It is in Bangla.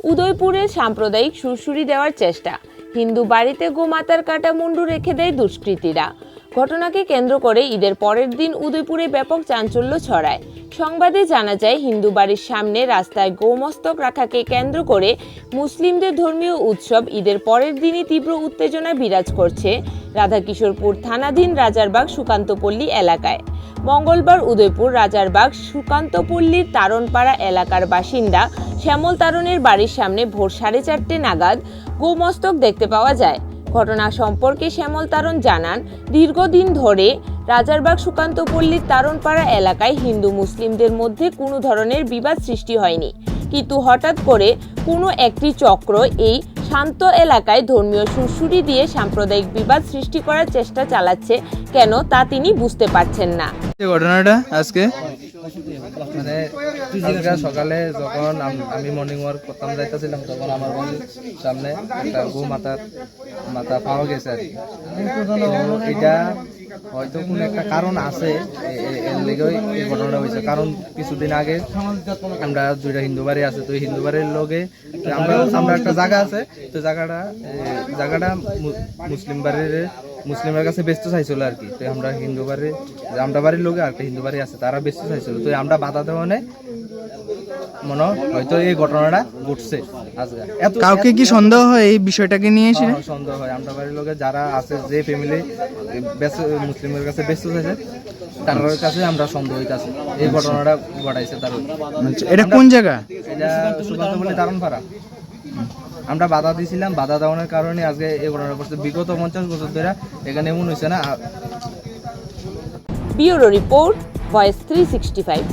উদয়পুরে সাম্প্রদায়িক সুরসুরি দেওয়ার চেষ্টা, হিন্দু বাড়িতে গোমাতার কাটা মুন্ডু রেখে দেয় দুষ্কৃতীরা। ঘটনাকে কেন্দ্র করে ঈদের পরের দিন উদয়পুরে ব্যাপক চাঞ্চল্য ছড়ায়। সংবাদে জানা যায়, হিন্দু বাড়ির সামনে রাস্তায় গোমস্তক রাখাকে কেন্দ্র করে মুসলিমদের ধর্মীয় উৎসব ঈদের পরের দিনই তীব্র উত্তেজনা বিরাজ করছে রাধাকিশোরপুর থানাধীন রাজারবাগ সুকান্তপল্লী এলাকায়। মঙ্গলবার উদয়পুর রাজারবাগ সুকান্তপল্লীর তারণপাড়া এলাকার বাসিন্দা শ্যামল তারণের বাড়ির সামনে ভোর 4:30 নাগাদ গোমস্তক দেখতে পাওয়া যায়। ঘটনা সম্পর্কে শ্যামল তারণ জানান, দীর্ঘদিন ধরে রাজারবাগ সুকান্তপল্লীর তারণপাড়া এলাকায় হিন্দু মুসলিমদের মধ্যে কোনো ধরনের বিবাদ সৃষ্টি হয়নি, কিন্তু হঠাৎ করে কোনো একটি চক্র এই শান্ত এলাকায় ধর্মীয় সুরসুরি দিয়ে সাম্প্রদায়িক বিবাদ সৃষ্টি করার চেষ্টা চালাচ্ছে কেন তা তিনি বুঝতে পারছেন না। ঘটনাটা আজকে মানে সকালে যখন আমি মর্নিং ওয়াক করতাম যাইতেছিলাম, তখন আমার বাড়ির সামনে একটা গো মাথা পাওয়া গেছে আর কি। এটা হয়তো কোনো একটা কারণ আছে, এর লেগেই এই ঘটনাটা হয়েছে। কারণ কিছুদিন আগে আমরা দুইটা হিন্দু বাড়ি আছে, তো হিন্দু বাড়ির লগে আমরা একটা জায়গা আছে, তো জায়গাটা মুসলিমের কাছে বেচতে চাইছিল আর কি। তো আমরা হিন্দু বাড়ির বাড়ির লোকে আর একটা হিন্দু বাড়ি আছে, তারা বেচতে চাইছিল। তো আমরা বাধা দেওয়া নেই, মনে হয়তো এই ঘটনাটা ঘটছে। কাউকে কি সন্দেহ হয় এই বিষয়টাকে নিয়ে এসে? সন্দেহ হয়, আমরা বাড়ির লোকে যারা আছে, যে ফ্যামিলি মুসলিমের কাছে বেচতে চাইছে, তার কাছে আমরা সন্দেহ হইতাছে এই ঘটনাটা ঘটাইছে। তার এটা কোন জায়গা? এটা সুকান্তপল্লী তারণপাড়া। আমরা বাধা দিয়েছিলাম, বাধা দেওয়ার কারণে আজকে এই ঘটনা করছে। বিগত 50 বছর ধরে এখানে এমন হয়েছে না। Bureau report, voice 365।